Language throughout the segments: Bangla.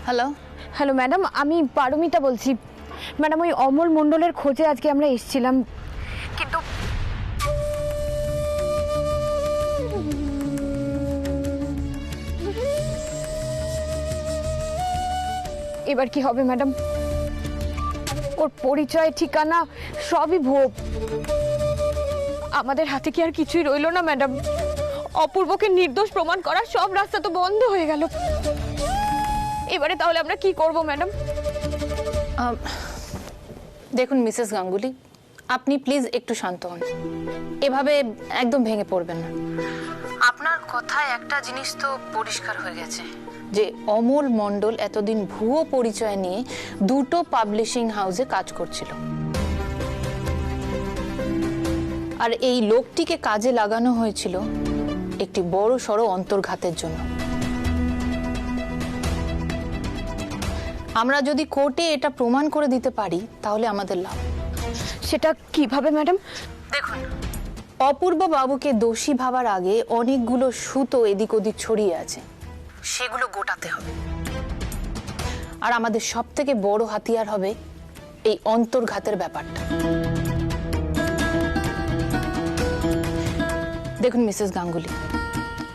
হ্যালো হ্যালো ম্যাডাম, আমি পারমিতা বলছি। ম্যাডাম, ওই অমল মণ্ডলের খোঁজে আজকে আমরা এসেছিলাম, কিন্তু এবার কি হবে ম্যাডাম? ওর পরিচয়, ঠিকানা সবই ভুয়ো। আমাদের হাতে কি আর কিছুই রইল না ম্যাডাম? অপূর্বকে নির্দোষ প্রমাণ করার সব রাস্তা তো বন্ধ হয়ে গেল। এবারে তাহলে আমরা কি করব ম্যাডাম? দেখুন মিসেস গাঙ্গুলি, আপনি প্লিজ একটু শান্ত হন। এভাবে একদম ভেঙে পড়বেন না। আপনার কথায় একটা জিনিস তো পরিষ্কার হয়ে গেছে যে অমল মণ্ডল এতদিন ভুয়ো পরিচয় নিয়ে দুটো পাবলিশিং হাউসে কাজ করছিল, আর এই লোকটিকে কাজে লাগানো হয়েছিল একটি বড় সড় অন্তর্ঘাতের জন্য। আমরা যদি কোর্টে এটা প্রমাণ করে দিতে পারি তাহলে আমাদের লাভ। সেটা কিভাবে ম্যাডাম? দেখুন, অপূর্ব বাবুকে দোষী ভাবার আগে অনেকগুলো সুতো এদিক ওদিক ছড়িয়ে আছে, সেগুলো গোটাতে হবে। আর আমাদের সব থেকে বড় হাতিয়ার হবে এই অন্তর্ঘাতের ব্যাপারটা। দেখুন মিসেস গাঙ্গুলি,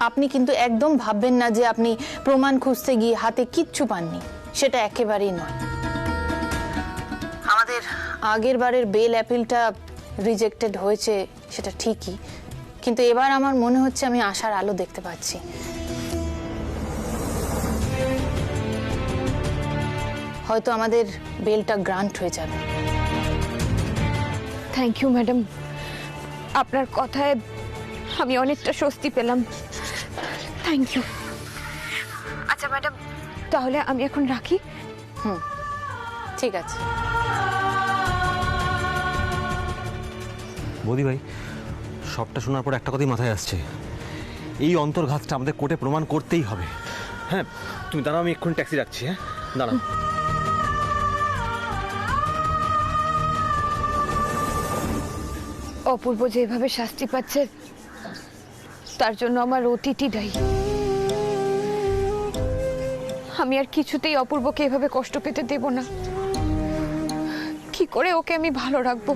আপনি কিন্তু একদম ভাববেন না যে আপনি প্রমাণ খুঁজতে গিয়ে হাতে কিচ্ছু পাননি, সেটা একেবারেই নয়। আমাদের আগের বারের বেল অ্যাপিলটা রিজেক্টেড হয়েছে সেটা ঠিকই, কিন্তু এবার আমার মনে হচ্ছে আমি আশার আলো দেখতে পাচ্ছি। হয়তো আমাদের বেলটা গ্রান্ট হয়ে যাবে। থ্যাংক ইউ ম্যাডাম, আপনার কথায় আমি অনেকটা স্বস্তি পেলাম। Thank you. আচ্ছা ম্যাডাম, তাহলে আমি এখন রাখি। ঠিক আছে। বৌদি ভাই, সবটা শোনার পর একটা কথাই মাথায় আসছে, এই অন্তর্ঘাতটা আমাদের কোর্টে প্রমাণ করতেই হবে। হ্যাঁ, তুমি দাঁড়াও, আমি এক্ষুনি ট্যাক্সি রাখছি। হ্যাঁ, দাঁড়াও। অপূর্ব যেভাবে শাস্তি পাচ্ছে তার জন্য আমার অতীতই দায়ী। আমি আর কিছুতেই অপূর্বকে এভাবে কষ্ট পেতে দেব না। কি করে ওকে আমি ভালো রাখবো?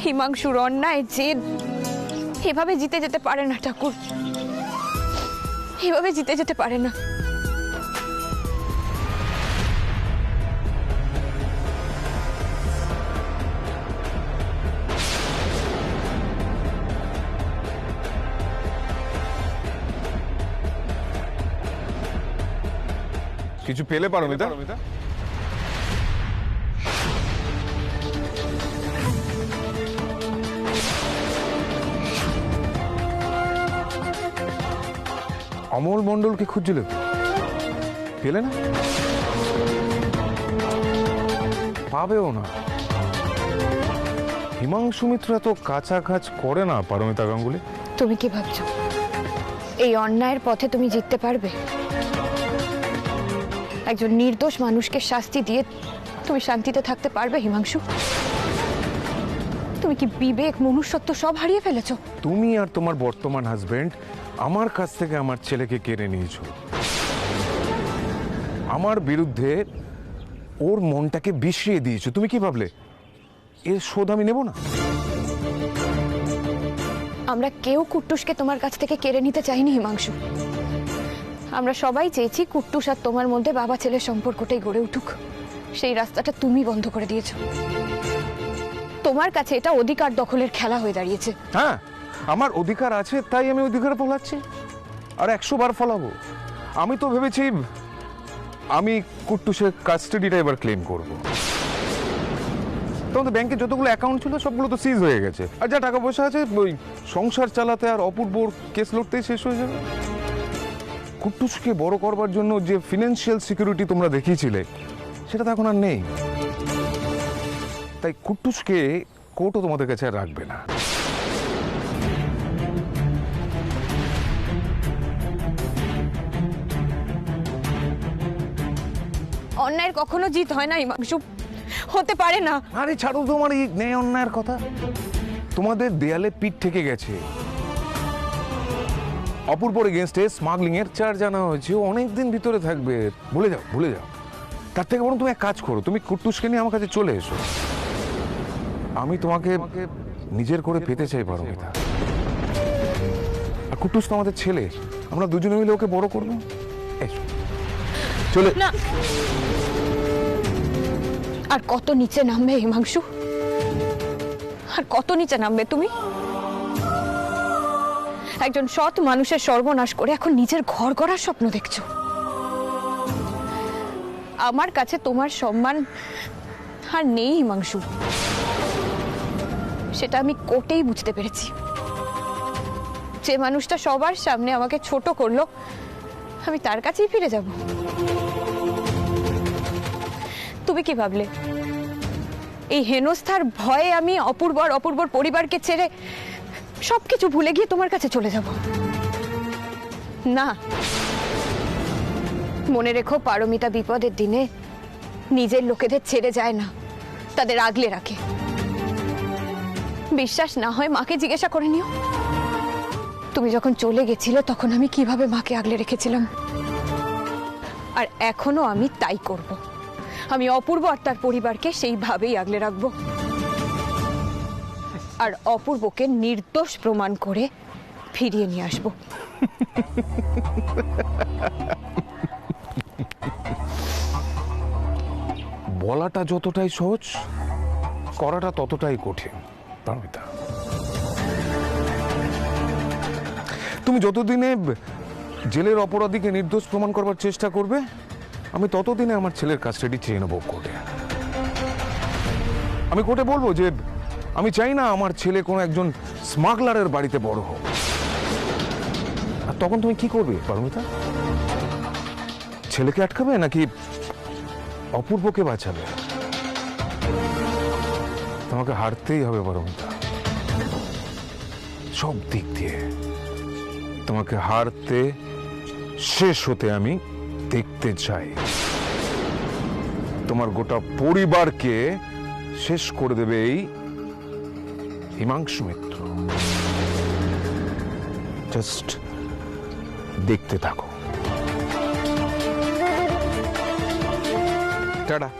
হিমাংশুর অন্যায় জেদ এভাবে জিতে যেতে পারে না ঠাকুর, এভাবে জিতে যেতে পারে না। কিছু পেলে পারমিতা? অমল মণ্ডলকে খুঁজছিলে, পেলে না? পাবেও না। হিমাংশু মিত্র এত কাছাকাছ করে না পারমিতা গাঙ্গুলি। তুমি কি ভাবছো এই অন্যায়ের পথে তুমি জিততে পারবে? একজন নির্দোষ মানুষকে শাস্তি দিয়ে তুমি শান্তিতে থাকতে পারবে হিমাংশু? তুমি কি বিবেক, মনুষ্যত্ব সব হারিয়ে ফেলেছো? তুমি আর তোমার বর্তমান হাজবেন্ড আমার কাছ থেকে আমার ছেলেকে কেড়ে নিয়েছো। আমার বিরুদ্ধে ওর মনটাকে বিষিয়ে দিয়েছো। তুমি কি ভাবলে এর শোধ আমি নেব না? আমরা কেউ কুট্টুসকে তোমার কাছ থেকে কেড়ে নিতে চাইনি হিমাংশু। আমরা সবাই চেয়েছি কুট্টুস আর তোমার মধ্যে বাবা ছেলের সম্পর্কটাই গড়ে উঠুক। সেই রাস্তাটা তুমি বন্ধ করে দিয়েছো। তোমার কাছে এটা অধিকার দখলের খেলা হয়ে দাঁড়িয়েছে। হ্যাঁ, আমার অধিকার আছে তাই আমি অধিকার ফলাচ্ছি, আর 100 বার ফলাবো। আমি তো ভেবেছি আমি কুট্টুসের কাস্টাডিটা এবার ক্লেম করবো। তখন তো ব্যাংকে যতগুলো অ্যাকাউন্ট ছিল সবগুলো তো সিজ হয়ে গেছে, আর যা টাকা পয়সা আছে ওই সংসার চালাতে আর অপূর্বর কেস লড়তেই শেষ হয়ে যাবে। কুট্টুসকে বড় করবার জন্য যে ফিনান্সিয়াল সিকিউরিটি তোমরা দেখিয়েছিলে সেটা তো এখন আর নেই। তাই কুট্টুসকে কোর্টও তোমাদের কাছে আর রাখবে না। অন্যায়ের কখনো জিত হয় না হিমাংশু, হতে পারে না। আরে ছাড়ো তোমার এই ন্যায় অন্যায়ের কথা। তোমাদের দেয়ালে পিঠ থেকে গেছে। অপূর্বর এগেনস্টে স্মাগলিং এর চার্জ আনা হয়েছে, অনেক দিন ভিতরে থাকবে। ভুলে যাও, ভুলে যাও। তার থেকে বরং তুমি এক কাজ করো, তুমি কুট্টুসকে নিয়ে আমার কাছে চলে এসো। আমি তোমাকে নিজের করে পেতে চাই পারমিতা। আর কুট্টুস তো আমাদের ছেলে, আমরা দুজনে মিলে ওকে বড় করবো। এসো, চলে। না, আর কত নিচে নামবে হিমাংশু? আর কত নিচে নামবে তুমি? একজন সৎ মানুষের সর্বনাশ করে এখন নিজের ঘর গড়ার স্বপ্ন দেখছো। আমার কাছে তোমার সম্মান আর নেই হিমাংশু, সেটা আমি কোর্টেই বুঝতে পেরেছি। যে মানুষটা সবার সামনে আমাকে ছোট করলো, আমি তার কাছেই ফিরে যাব? তুমি কি ভাবলে এই হেনস্থার ভয়ে আমি অপূর্বর পরিবারকে ছেড়ে সবকিছু ভুলে গিয়ে তোমার কাছে চলে যাব? না, মনে রেখো, পারমিতা বিপদের দিনে নিজের লোকেদের ছেড়ে যায় না, তাদের আগলে রাখে। বিশ্বাস না হয় মাকে জিজ্ঞাসা করে নিও। তুমি যখন চলে গেছিলে তখন আমি কিভাবে মাকে আগলে রেখেছিলাম, আর এখনো আমি তাই করব। আমি অপূর্ব আর তার পরিবারকে সেইভাবেই আগলে রাখবো, আর অপূর্বকে নির্দোষ প্রমাণ করে ফিরিয়ে নিয়ে আসবো। বলাটা যতটাই সহজ, করাটা ততটাই কঠিন পারমিতা। তুমি যতদিনে জেলের অপরাধীকে নির্দোষ প্রমাণ করবার চেষ্টা করবে, আমি ততদিনে আমার ছেলের কাস্টাডি চেয়ে নেবো কোর্টে। আমি কোর্টে বলবো যে আমি চাই না আমার ছেলে কোনো একজন স্মাগলারের বাড়িতে বড় হোক। আর তখন তুমি কি করবে পারমিতা? ছেলেকে আটকাবে নাকি অপূর্বকে বাঁচাবে? তোমাকে হারতেই হবে পারমিতা, সব দিক দিয়ে তোমাকে হারতে, শেষ হতে আমি দেখতে চাই। তোমার গোটা পরিবারকে শেষ করে দেবে এই হিমাংশু মিত্র। জাস্ট দেখতে থাকো। টাটা।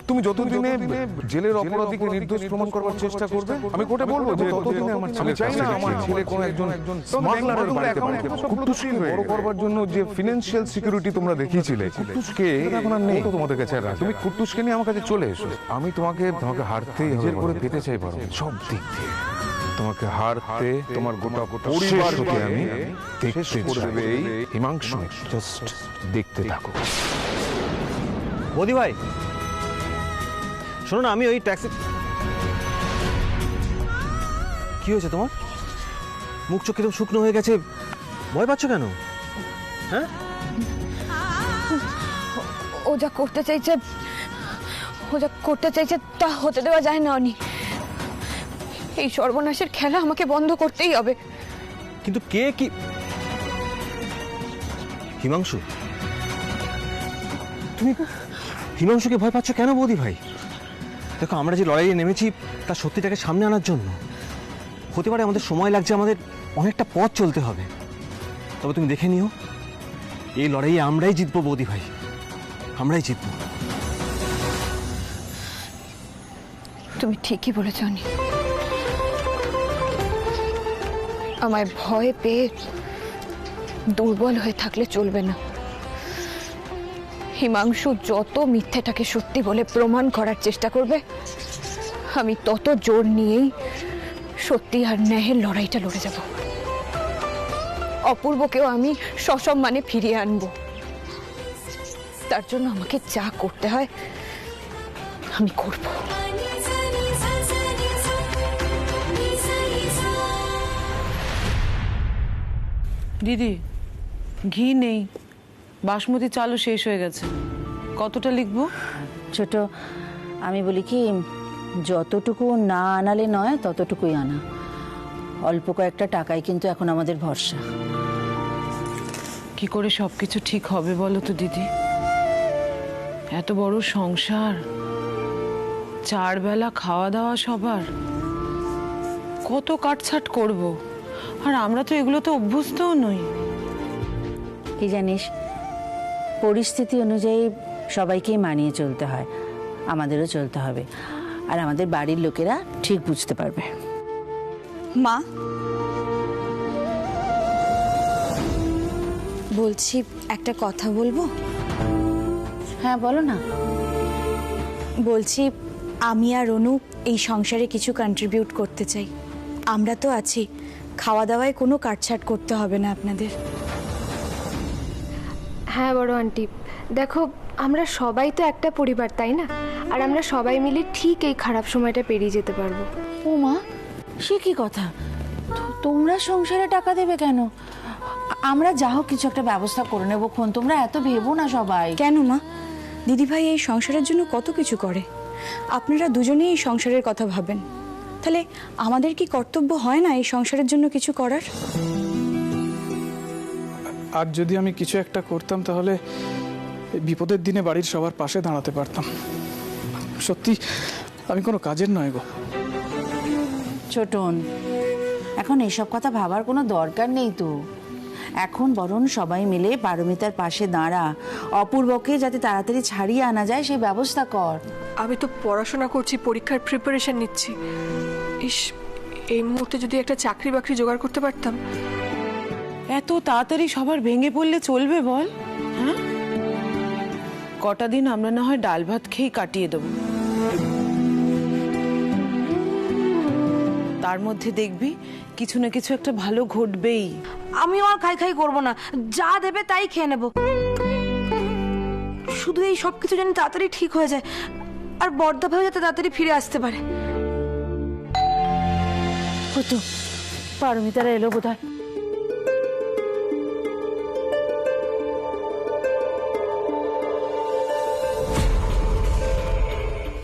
তুমি যতদিনে জেলের অপরাধীকে নির্দোষ প্রমাণ করবার চেষ্টা করবে, আমি কোর্টে বলবো যে ততদিনে আমার ছেলে চাই না আমার ছেলে কোনো একজন স্মাগলারের বাড়িতে কুট্টুসকে বড় করবার জন্য যে ফিনান্সিয়াল সিকিউরিটি তোমরা দেখিয়েছিলে, কুট্টুসকে এখন আর নেই তো তোমাদের কাছে। তুমি কুট্টুসকে নিয়ে আমার কাছে চলে এসো। আমি তোমাকে হারতেই নিজের করে পেতে চাই পারো, সব দিক দিয়ে তোমাকে হারতে, তোমার গোটা পরিবারকে আমি শেষ করে দেবে এই হিমাংশু। জাস্ট দেখতে থাকো। বৌদি ভাই শোনো না, আমি ওই ট্যাক্সি। কি হয়েছে তোমার? মুখ চোখ কিরকম শুকনো হয়ে গেছে, ভয় পাচ্ছ কেন? হ্যাঁ, ও যা করতে চাইছে তা হতে দেওয়া যায় না অনি। এই সর্বনাশের খেলা আমাকে বন্ধ করতেই হবে। কিন্তু কে কি? হিমাংশু, তুমি হিমাংশুকে ভয় পাচ্ছ কেন বৌদি ভাই? দেখো, আমরা যে লড়াইয়ে নেমেছি তার সত্যিটাকে সামনে আনার জন্য। হতে পারে আমাদের সময় লাগছে, আমাদের অনেকটা পথ চলতে হবে, তবে তুমি দেখে নিও, এই লড়াইয়ে আমরাই জিতবো বৌদি ভাই, আমরাই জিতবো। তুমি ঠিকই বলেছ অনি। আমায় ভয় পেয়ে দুর্বল হয়ে থাকলে চলবে না। হিমাংশু যত মিথ্যেটাকে সত্যি বলে প্রমাণ করার চেষ্টা করবে, আমি তত জোর নিয়েই সত্যি আর ন্যায়ের লড়াইটা লড়ে যাব। অপূর্বকেও আমি সসম্মানে ফিরিয়ে আনবো। তার জন্য আমাকে যা করতে হয় আমি করব। দিদি, ঘি নেই, বাসমতি চালও শেষ হয়ে গেছে। কতটা লিখবো? ছোট, আমি বলি কি, যতটুকু না আনালে নয় ততটুকুই আনা। অল্প কয়েকটা টাকাই কিন্তু এখন আমাদের ভরসা। কি করে সবকিছু ঠিক হবে বলো তো দিদি? এত বড় সংসার, 4 বেলা খাওয়া দাওয়া সবার, কত কাটছাট করব। আর আমরা তো এগুলো তো অভ্যস্তও নই। কি জানিস, পরিস্থিতি অনুযায়ী সবাইকেই মানিয়ে চলতে হয়, আমাদেরও চলতে হবে। আর আমাদের বাড়ির লোকেরা ঠিক বুঝতে পারবে। মা, বলছি একটা কথা বলবো? হ্যাঁ বলো না। বলছি আমি আর অনু এই সংসারে কিছু কন্ট্রিবিউট করতে চাই। আমরা তো আছি, খাওয়া দাওয়ায় কোনো কাটছাট করতে হবে না আপনাদের। হ্যাঁ বড় আন্টি, দেখো আমরা সবাই তো একটা পরিবার, তাই না? আর আমরা সবাই মিলে ঠিক এই খারাপ সময়টা পেরিয়ে যেতে পারবো। ও মা, সে কি কথা? তোমরা সংসারে টাকা দেবে কেন? আমরা যা হোক কিছু একটা ব্যবস্থা করে নেবো খন, তোমরা এত ভেবো না সবাই। কেন মা, দিদিভাই এই সংসারের জন্য কত কিছু করে, আপনারা দুজনেই এই সংসারের কথা ভাবেন, তাহলে আমাদের কি কর্তব্য হয় না এই সংসারের জন্য কিছু করার? আর যদি আমি কিছু একটা করতাম তাহলে এই বিপদের দিনে বাড়ির সবার পাশে দাঁড়াতে পারতাম। সত্যি আমি কোনো কাজের নয় গো। ছোটন, এখন এসব কথা ভাবার কোনো দরকার নেই তো। এখন বরং সবাই মিলে পারমিতার পাশে দাঁড়া, অপূর্বকে যাতে তাড়াতাড়ি ছাড়িয়ে আনা যায় সেই ব্যবস্থা কর। আমি তো পড়াশোনা করছি, পরীক্ষার প্রিপারেশন নিচ্ছি। ইস, এই মুহূর্তে যদি একটা চাকরি বাকরি জোগাড় করতে পারতাম। এত তাড়াতাড়ি সবার ভেঙে পড়লে চলবে বল? হ্যাঁ, কটা দিন আমরা না হয় ডাল ভাত খেয়েই কাটিয়ে দেবো, তার মধ্যে দেখবি কিছু না কিছু একটা ভালো ঘটবেই। আমি আর খাই খাই করবো না, যা দেবে তাই খেয়ে নেব। শুধু এই সব কিছু যেন তাড়াতাড়ি ঠিক হয়ে যায়, আর বর্দা ভাই যাতে তাড়াতাড়ি ফিরে আসতে পারে। তো পারমিতারা এলো বোধহয়।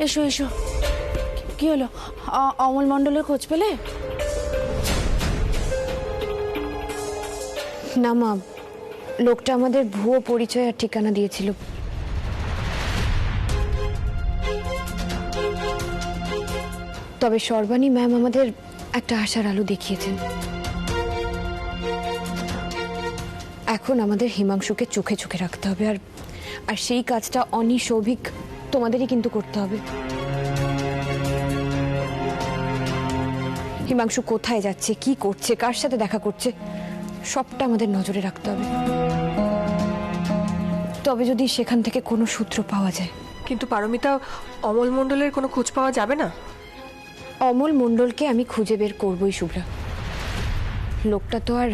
এসো এসো, কি হলো? অমল মণ্ডলের খোঁজ পেলে? না মা, লোকটা আমাদের ভুয়ো পরিচয় আর ঠিকানা দিয়েছিল। তবে সর্বাণী ম্যাম আমাদের একটা আশার আলো দেখিয়েছেন। এখন আমাদের হিমাংশুকে চোখে চোখে রাখতে হবে, আর সেই কাজটা অনি, সৌভিক, তোমাদেরই কিন্তু করতে হবে। হিমাংশু কোথায় যাচ্ছে, কি করছে, কার সাথে দেখা করছে, সবটা আমাদের নজরে রাখতে হবে। তবে যদি সেখান থেকে কোনো সূত্র পাওয়া যায়। কিন্তু পারমিতা, অমল মণ্ডলের কোনো খোঁজ পাওয়া যাবে না? অমল মণ্ডলকে আমি খুঁজে বের করবই শুভ্রা। লোকটা তো আর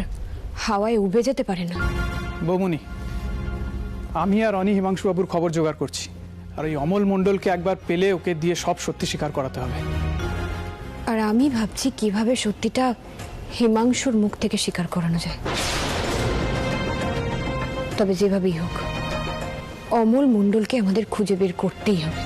হাওয়ায় উবে যেতে পারে না। বৌমনি, আমি আর অনি হিমাংশু বাবুর খবর জোগাড় করছি, আর ওই অমল মণ্ডলকে একবার পেলে ওকে দিয়ে সব সত্যি স্বীকার করাতে হবে। আর আমি ভাবছি কিভাবে সত্যিটা হিমাংশুর মুখ থেকে স্বীকার করানো যায়। তবে যেভাবেই হোক অমল মণ্ডলকে আমাদের খুঁজে বের করতেই হবে।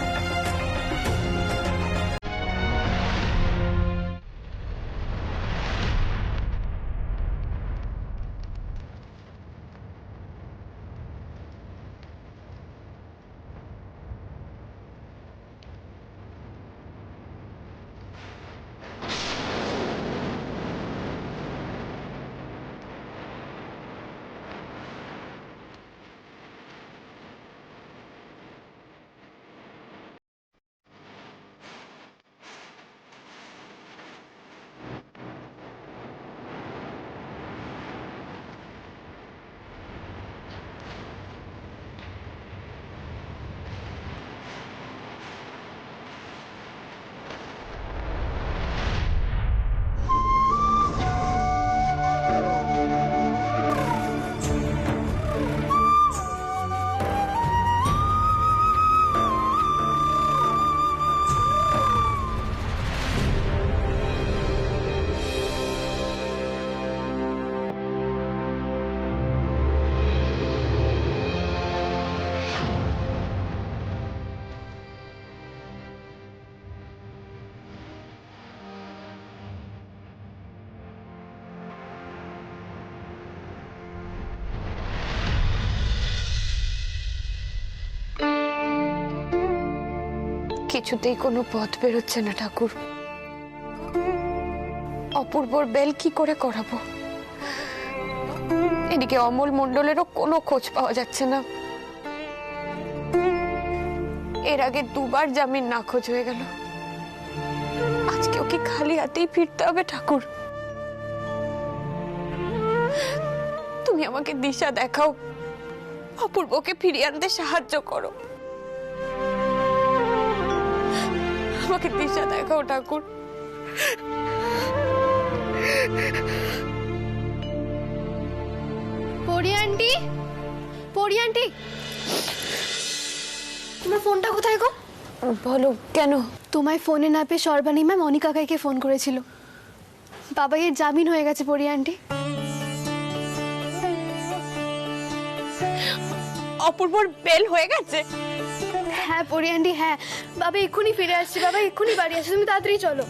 কিছুতেই কোনো পথ বেরোচ্ছে না ঠাকুর। অপূর্বর বেল কি করে করাবো? এদিকে অমল মণ্ডলেরও কোনো খোঁজ পাওয়া যাচ্ছে না। এর আগে দুবার জামিন নাকচ হয়ে গেল। আজকেও কি খালি হাতেই ফিরতে হবে ঠাকুর? তুমি আমাকে দিশা দেখাও, অপূর্বকে ফিরিয়ে আনতে সাহায্য করো। আমাকে দিশা দেখাও ঠাকুর। পরি আন্টি, পরি আন্টি, তোমার ফোনটা কোথায় গো? বলো কেন? তোমায় ফোনে না পেয়ে সর্বাণী ম্যাম অনিক কাকাইকে ফোন করেছিল। বাবাইয়ের জামিন হয়ে গেছে পরি আন্টি। অপূর্বর বেল হয়ে গেছে? হ্যাঁ পরি আন্টি, হ্যাঁ। বাবা এক্ষুনি ফিরে আসছে, বাবা এক্ষুনি বাড়ি আসছে, তুমি তাড়াতাড়ি চলো।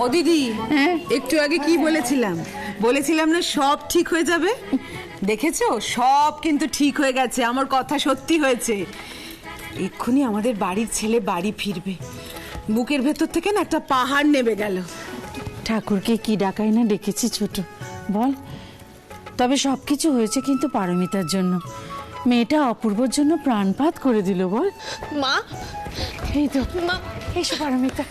ও দিদি, একটু আগে কি বলেছিলাম না সব ঠিক হয়ে যাবে। দেখেছো, সব কিন্তু ঠিক হয়ে গেছে। আমার কথা সত্যি হয়েছে। এক্ষুনি আমাদের বাড়ির ছেলে বাড়ি ফিরবে। বুকের ভেতর থেকে না একটা পাহাড় নেমে গেল। ঠাকুরকে কি ডাকাই না ডেকেছি ছোট, বল। তবে সবকিছু হয়েছে কিন্তু পারমিতার জন্য। মেয়েটা অপূর্বর জন্য প্রাণপাত করে দিল, বল। মা, এই তো মা, এসো পারমিতা।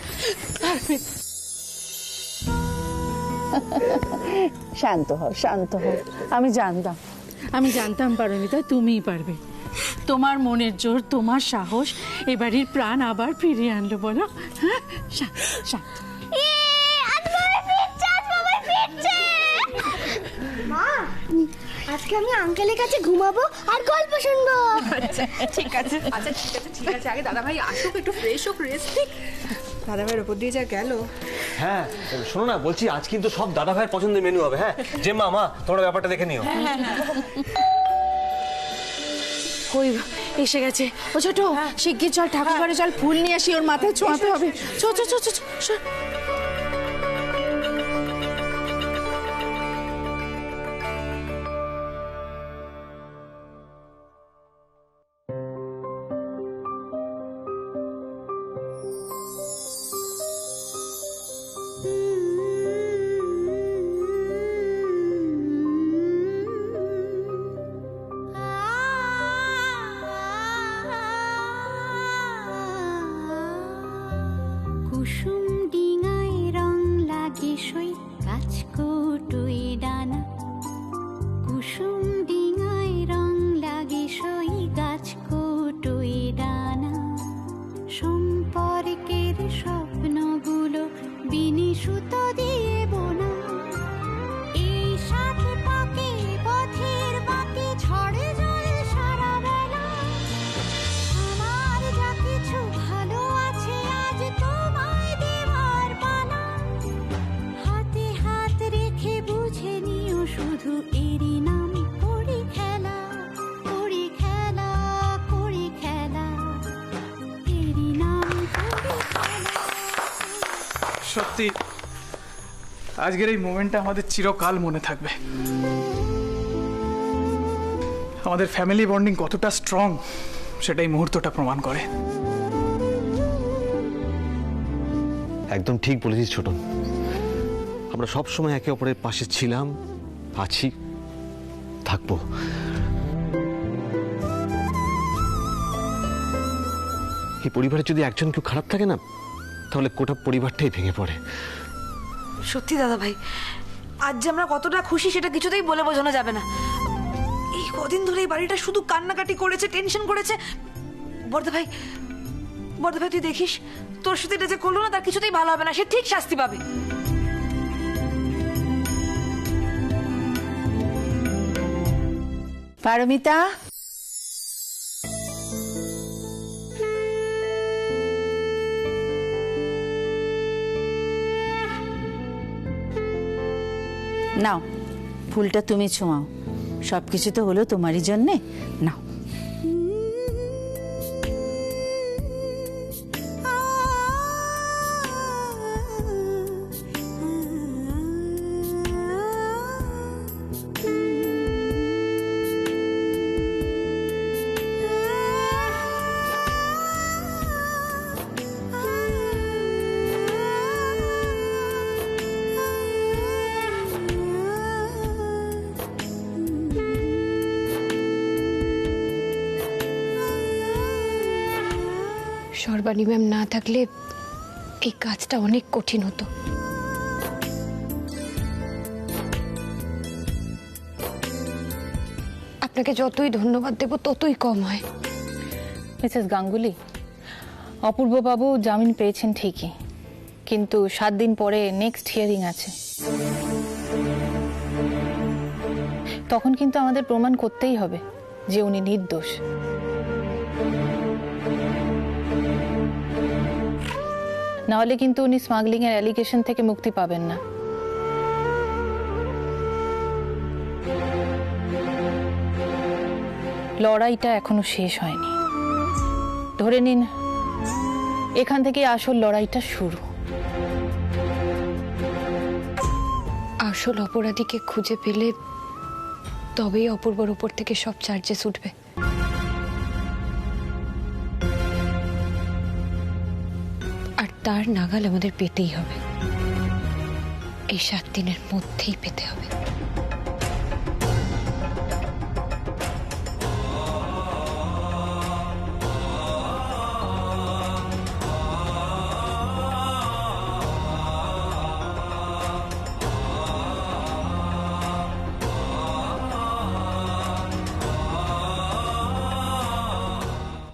শান্ত হও, শান্ত হও। আমি জানতাম পারমিতা তুমিই পারবে। তোমার মনের জোর, তোমার সাহস এ বাড়ির প্রাণ আবার ফিরিয়ে আনলো, বলো। হ্যাঁ, শান্ত। মা, আজকে আমি আঙ্কেলের কাছে ঘুমাবো আর গল্প শুনবো। আচ্ছা ঠিক আছে, ঠিক আছে। আগে দাদা ভাই আসুক, একটু ফ্রেশ হোক, রেস্ট নিক। দাদা ভাইয়ের ওপর দিয়ে যা গেল। হ্যাঁ শোনো না, বলছি আজ কিন্তু সব দাদা ভাইয়ের পছন্দের মেনু হবে। হ্যাঁ যে মা তোমরা ব্যাপারটা দেখে নিও। ওই এসে গেছে। ও ছোট, শিগগির চল, ঠাকুর ঘরে চল, ফুল নিয়ে আসি, ওর মাথায় ছোঁয়াতে হবে। চ। কুসুম ডিঙায় রং লাগে সই গাছকুটুই ডানা। কুসুম ডিঙায় রং লাগে সই গাছকুটুই ডানা। সম্পর্কের স্বপ্নগুলো বিনি সুতো দিয়ে বোনা। এই সাথে পাকে পথের বাকি ঝড়ে জলে সারা বেলা। আমার যা কিছু ভালো আছে আজ তোমায় দেওয়ার পালা। হাতে হাত রেখে বুঝে নিও শুধু এরই নাম করি খেলা। করি খেলা, করি খেলা, এরই নাম করি খেলা। সত্যি আজকের এই মোমেন্টটা আমাদের চিরকাল মনে থাকবে। আমাদের ফ্যামিলি বন্ডিং কতটা স্ট্রং সেটাই মুহূর্তটা প্রমাণ করে। একদম ঠিক বলেছিস ছোটন। আমরা সব সময় একে অপরের পাশে ছিলাম, আছি, থাকবো। এই পরিবারে যদি একজন কেউ খারাপ থাকে না, তাহলে গোটা পরিবারটাই ভেঙে পড়ে। সত্যি দাদা ভাই, আজ যে আমরা কতটা খুশি সেটা কিছুতেই বলে বোঝানো যাবে না। এই কদিন ধরে এই বাড়িটা শুধু কান্নাকাটি করেছে, টেনশন করেছে। বড়দা ভাই তুই দেখিস, তোর সাথে এটা যে করলো না তার কিছুতেই ভালো হবে না। সে ঠিক শাস্তি পাবে। পারমিতা, নাও ফুলটা তুমি ছোঁয়াও, সব কিছু তো হলো তোমারই জন্যে। নাও। সর্বাণী ম্যাম না থাকলে এই কাজটা অনেক কঠিন হতো। আপনাকে যতই ধন্যবাদ দেব ততই কম হয়। মিসেস গাঙ্গুলি, অপূর্ববাবু জামিন পেয়েছেন ঠিকই, কিন্তু 7 দিন পরে নেক্সট হিয়ারিং আছে। তখন কিন্তু আমাদের প্রমাণ করতেই হবে যে উনি নির্দোষ। নাহলে কিন্তু উনি স্মাগলিং এর অ্যালিগেশন থেকে মুক্তি পাবেন না। লড়াইটা এখনো শেষ হয়নি। ধরে নিন এখান থেকে আসল লড়াইটা শুরু। আসল অপরাধীকে খুঁজে পেলে তবেই অপূর্বর উপর থেকে সব চার্জেস উঠবে। আর তার নাগাল আমাদের পেতেই হবে, এই 7 দিনের মধ্যেই পেতে হবে।